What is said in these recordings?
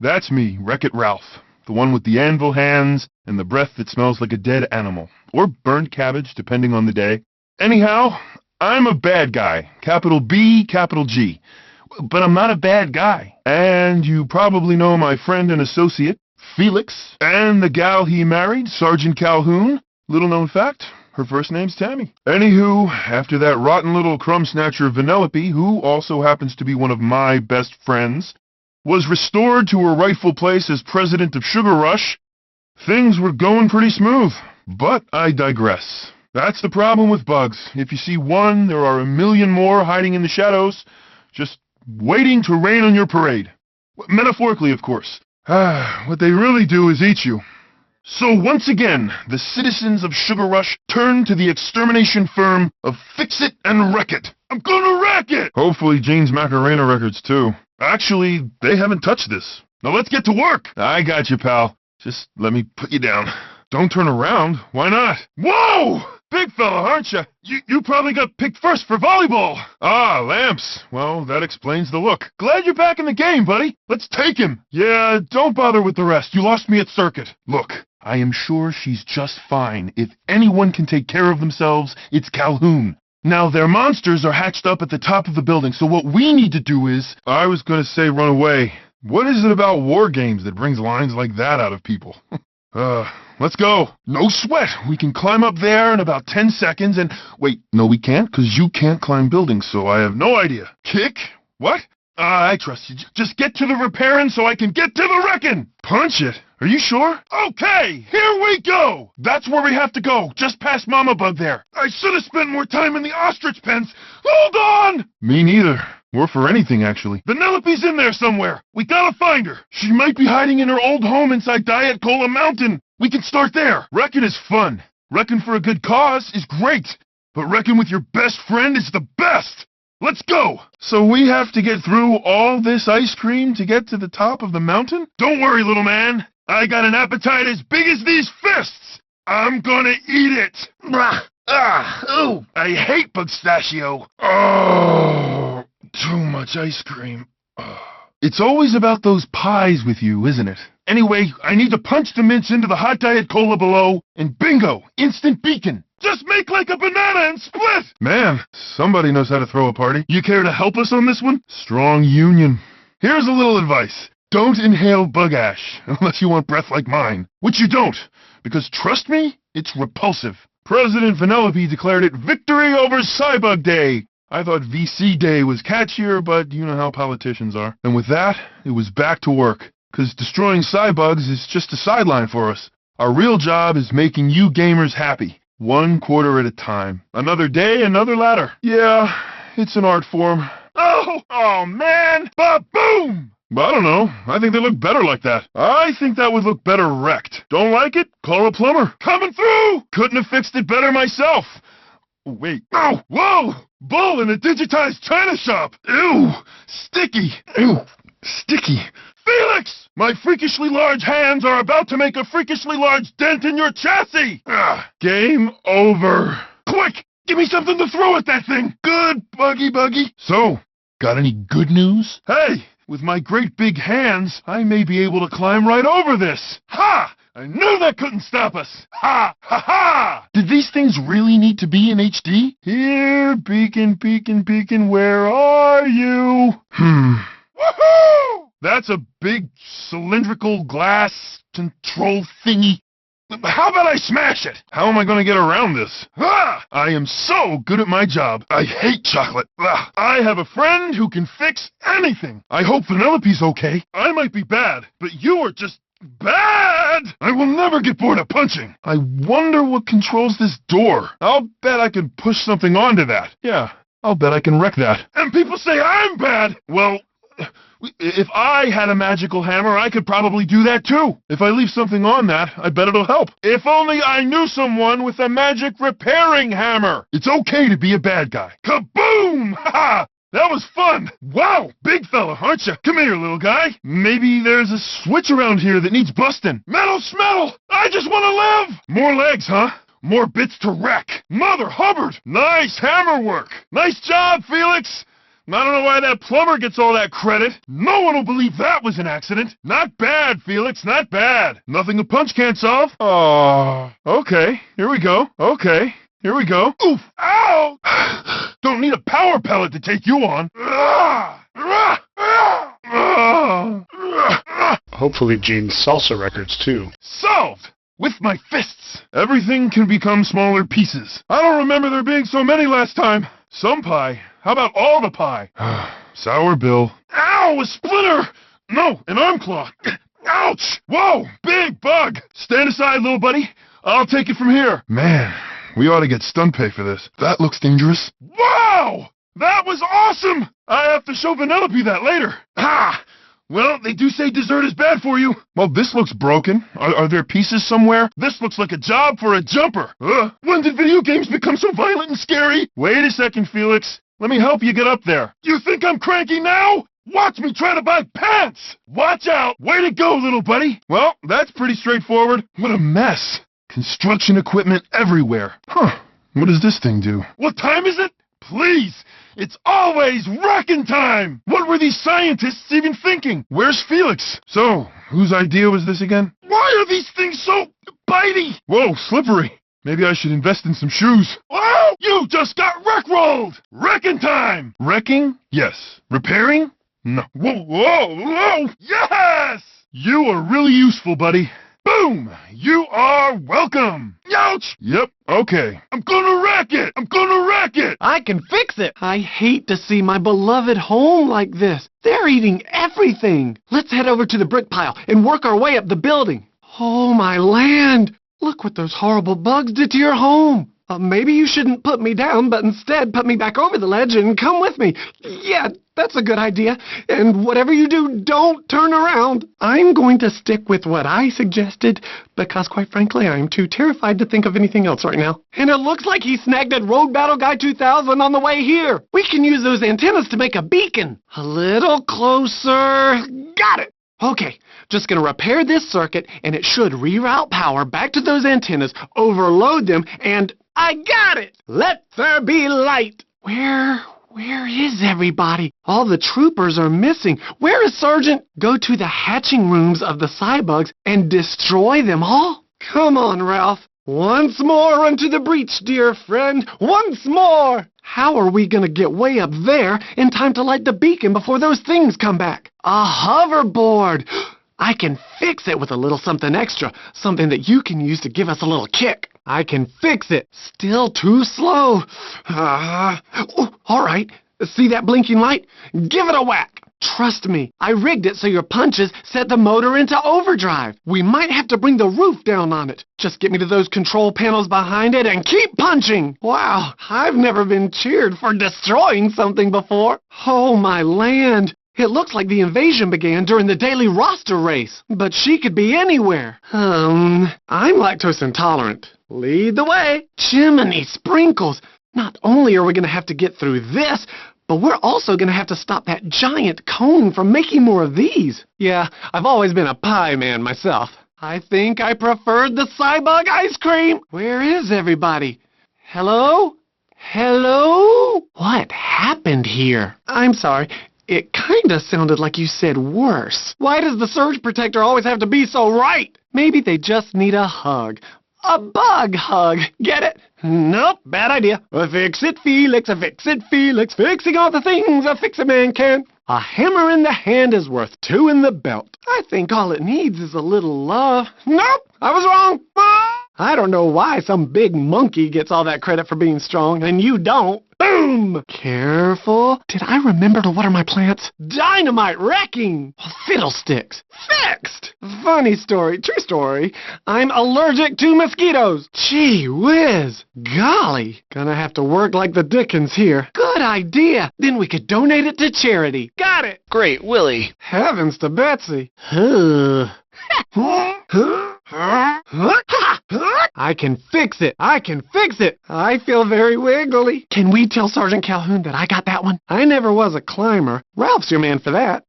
That's me, Wreck-It Ralph. The one with the anvil hands and the breath that smells like a dead animal. Or burnt cabbage, depending on the day. Anyhow, I'm a bad guy. Capital B, capital G. But I'm not a bad guy. And you probably know my friend and associate, Felix, and the gal he married, Sergeant Calhoun. Little known fact, her first name's Tammy. Anywho, after that rotten little crumb snatcher Vanellope, who also happens to be one of my best friends, was restored to her rightful place as president of Sugar Rush, things were going pretty smooth. But I digress. That's the problem with bugs. If you see one, there are a million more hiding in the shadows, just waiting to rain on your parade. Metaphorically, of course. What they really do is eat you. So once again, the citizens of Sugar Rush turn to the extermination firm of Fix It and Wreck It. I'm gonna wreck it! Hopefully Gene's Macarena records too. Actually, they haven't touched this. Now let's get to work! I got you, pal. Just let me put you down. Don't turn around. Why not? Whoa! Big fella, aren't you? You probably got picked first for volleyball. Ah, lamps. Well, that explains the look. Glad you're back in the game, buddy. Let's take him. Yeah, don't bother with the rest. You lost me at circuit. Look, I am sure she's just fine. If anyone can take care of themselves, it's Calhoun. Now, their monsters are hatched up at the top of the building, so what we need to do is... I was gonna say run away. What is it about war games that brings lines like that out of people? Let's go. No sweat. We can climb up there in about 10 seconds and... Wait, no we can't, because you can't climb buildings, so I have no idea. Kick? What? I trust you. Just get to the repairing so I can get to the wrecking. Punch it. Are you sure? Okay, here we go. That's where we have to go, just past Mama Bug there. I should have spent more time in the ostrich pens. Hold on! Me neither. Or for anything, actually. Vanellope's in there somewhere. We gotta find her. She might be hiding in her old home inside Diet Cola Mountain. We can start there. Wrecking is fun. Wrecking for a good cause is great. But wrecking with your best friend is the best. Let's go! So we have to get through all this ice cream to get to the top of the mountain? Don't worry, little man. I got an appetite as big as these fists. I'm gonna eat it. Ooh, I hate Bugstachio. Oh, too much ice cream. It's always about those pies with you, isn't it? Anyway, I need to punch the mints into the hot Diet Cola below, and bingo, instant beacon. Just make like a banana and split! Man, somebody knows how to throw a party. You care to help us on this one? Strong union. Here's a little advice. Don't inhale bug ash, unless you want breath like mine. Which you don't, because trust me, it's repulsive. President Vanellope declared it victory over Cybug Day. I thought VC Day was catchier, but you know how politicians are. And with that, it was back to work. Because destroying Cybugs is just a sideline for us. Our real job is making you gamers happy. 1 quarter at a time. Another day, another ladder. Yeah, it's an art form. Oh man! Ba-boom! But I don't know. I think they look better like that. I think that would look better wrecked. Don't like it? Call a plumber. Coming through! Couldn't have fixed it better myself. Oh, wait. Oh, whoa! Bull in a digitized china shop! Ew! Sticky! Ew! Sticky! Felix! My freakishly large hands are about to make a freakishly large dent in your chassis! Game over. Quick! Give me something to throw at that thing! Good, Buggy. So, got any good news? Hey! With my great big hands, I may be able to climb right over this! Ha! I knew that couldn't stop us! Ha! Ha ha! Did these things really need to be in HD? Here, Beacon, where are you? Woohoo! That's a big cylindrical glass control thingy. How about I smash it? How am I going to get around this? I am so good at my job. I hate chocolate. I have a friend who can fix anything. I hope Vanellope's okay. I might be bad, but you are just bad. I will never get bored of punching. I wonder what controls this door. I'll bet I can push something onto that. Yeah, I'll bet I can wreck that. And people say I'm bad. Well... if I had a magical hammer, I could probably do that too. If I leave something on that, I bet it'll help. If only I knew someone with a magic repairing hammer. It's okay to be a bad guy. Kaboom! Ha! That was fun! Wow! Big fella, aren't you? Come here, little guy. Maybe there's a switch around here that needs busting. Metal Smetal! I just want to live! More legs, huh? More bits to wreck. Mother Hubbard! Nice hammer work! Nice job, Felix! I don't know why that plumber gets all that credit. No one will believe that was an accident. Not bad, Felix, not bad. Nothing a punch can't solve. Oh, okay, here we go. Okay, here we go. Oof, ow! Don't need a power pellet to take you on. Hopefully Gene's salsa records, too. Solved! With my fists. Everything can become smaller pieces. I don't remember there being so many last time. Some pie. How about all the pie? Sour Bill. Ow, a splinter! No, an arm claw. Ouch! Whoa, big bug! Stand aside, little buddy. I'll take it from here. Man, we ought to get stunt pay for this. That looks dangerous. Wow! That was awesome! I have to show Vanellope that later. Ha! Well, they do say dessert is bad for you. Well, this looks broken. Are there pieces somewhere? This looks like a job for a jumper. When did video games become so violent and scary? Wait a second, Felix. Let me help you get up there. You think I'm cranky now? Watch me try to buy pants! Watch out! Way to go, little buddy! Well, that's pretty straightforward. What a mess. Construction equipment everywhere. Huh. What does this thing do? What time is it? Please! It's always wrecking time! What were these scientists even thinking? Where's Felix? So, whose idea was this again? Why are these things so bitey? Whoa, slippery. Maybe I should invest in some shoes. Oh, you just got wreck-rolled! Wrecking time! Wrecking? Yes. Repairing? No. Whoa, whoa, whoa! Yes! You are really useful, buddy. Boom! You are welcome! Ouch! Yep, okay. I'm gonna wreck it! I'm gonna wreck it! I can fix it! I hate to see my beloved home like this. They're eating everything. Let's head over to the brick pile and work our way up the building. Oh, my land! Look what those horrible bugs did to your home. Maybe you shouldn't put me down, but instead put me back over the ledge and come with me. Yeah, that's a good idea. And whatever you do, don't turn around. I'm going to stick with what I suggested, because quite frankly, I'm too terrified to think of anything else right now. And it looks like he snagged at Road Battle Guy 2000 on the way here. We can use those antennas to make a beacon. A little closer. Got it. Okay, just gonna repair this circuit, and it should reroute power back to those antennas, overload them, and I got it! Let there be light! Where is everybody? All the troopers are missing. Where is Sergeant? Go to the hatching rooms of the cybugs and destroy them all? Come on, Ralph. Once more into the breach, dear friend. Once more! How are we gonna get way up there in time to light the beacon before those things come back? A hoverboard! I can fix it with a little something extra, something that you can use to give us a little kick. I can fix it. Still too slow. All right. See that blinking light? Give it a whack. Trust me, I rigged it so your punches set the motor into overdrive. We might have to bring the roof down on it. Just get me to those control panels behind it and keep punching. Wow, I've never been cheered for destroying something before. Oh, my land. It looks like the invasion began during the daily roster race, but she could be anywhere. I'm lactose intolerant. Lead the way. Jiminy sprinkles. Not only are we going to have to get through this, but we're also going to have to stop that giant cone from making more of these. Yeah, I've always been a pie man myself. I think I preferred the Cybug ice cream. Where is everybody? Hello? Hello? What happened here? I'm sorry. It kinda sounded like you said worse. Why does the surge protector always have to be so right? Maybe they just need a hug. A bug hug. Get it? Nope, bad idea. A fix-it, Felix, a fix-it, Felix. Fixing all the things a fix-it man can. A hammer in the hand is worth two in the belt. I think all it needs is a little love. Nope, I was wrong. I don't know why some big monkey gets all that credit for being strong, and you don't. Boom! Careful. Did I remember to water my plants? Dynamite wrecking! Fiddlesticks. Fixed! Funny story, true story. I'm allergic to mosquitoes. Gee whiz. Golly. Gonna have to work like the Dickens here. Good idea. Then we could donate it to charity. Got it. Great, Willie. Heavens to Betsy. I can fix it. I can fix it. I feel very wiggly. Can we tell Sergeant Calhoun that I got that one? I never was a climber. Ralph's your man for that.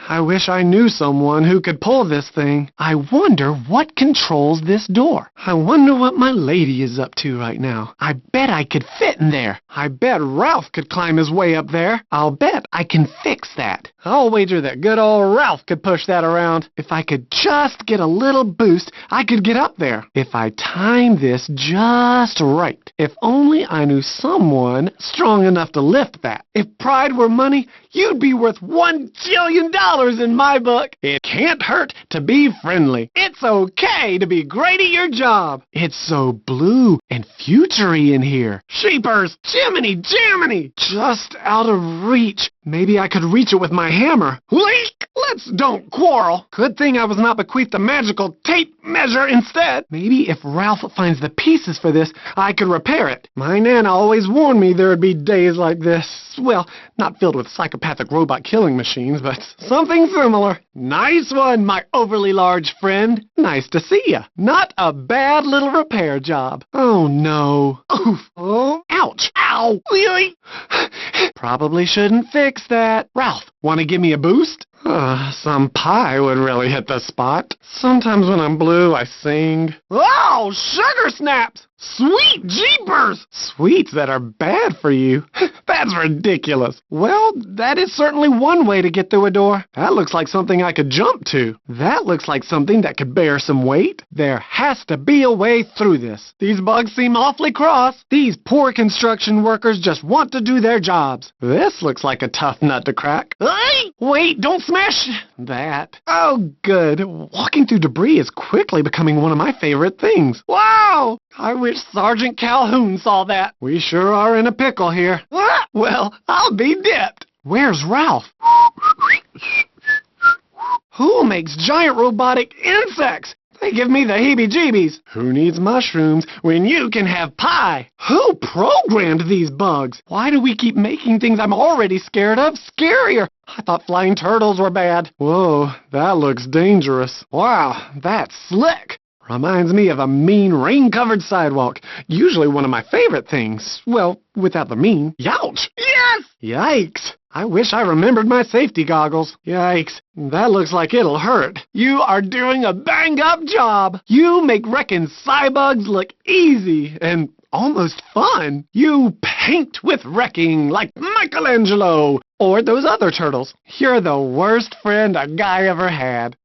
I wish I knew someone who could pull this thing. I wonder what controls this door. I wonder what my lady is up to right now. I bet I could fit in there. I bet Ralph could climb his way up there. I'll bet I can fix that. I'll wager that good old Ralph could push that around. If I could just get a little boost, I could get up there. If I time this just right. If only I knew someone strong enough to lift that. If pride were money, you'd be worth $1 jillion in my book. It can't hurt to be friendly. It's okay to be great at your job. It's so blue and future-y in here. Sheepers, Jiminy, Jiminy, just out of reach. Maybe I could reach it with my hammer. Leak! Let's don't quarrel. Good thing I was not bequeathed a magical tape measure instead. Maybe if Ralph finds the pieces for this, I could repair it. My Nana always warned me there would be days like this. Well, not filled with psychopathic robot killing machines, but something similar. Nice one, my overly large friend. Nice to see ya. Not a bad little repair job. Oh, no. Oof. Oh, ouch. Ow. Really? Probably shouldn't fix that. Ralph, want to give me a boost? Some pie would really hit the spot. Sometimes when I'm blue, I sing. Oh, sugar snaps! Sweet jeepers! Sweets that are bad for you? That's ridiculous. Well, that is certainly one way to get through a door. That looks like something I could jump to. That looks like something that could bear some weight. There has to be a way through this. These bugs seem awfully cross. These poor construction workers just want to do their jobs. This looks like a tough nut to crack. Hey! Wait, don't smash that. Oh, good. Walking through debris is quickly becoming one of my favorite things. Wow! I wish Sergeant Calhoun saw that. We sure are in a pickle here. Ah, well, I'll be dipped. Where's Ralph? Who makes giant robotic insects? They give me the heebie-jeebies. Who needs mushrooms when you can have pie? Who programmed these bugs? Why do we keep making things I'm already scared of scarier? I thought flying turtles were bad. Whoa, that looks dangerous. Wow, that's slick. Reminds me of a mean rain-covered sidewalk. Usually one of my favorite things. Well, without the mean. Youch! Yes! Yikes! I wish I remembered my safety goggles. Yikes. That looks like it'll hurt. You are doing a bang-up job. You make wrecking cybugs look easy and almost fun. You paint with wrecking like Michelangelo or those other turtles. You're the worst friend a guy ever had.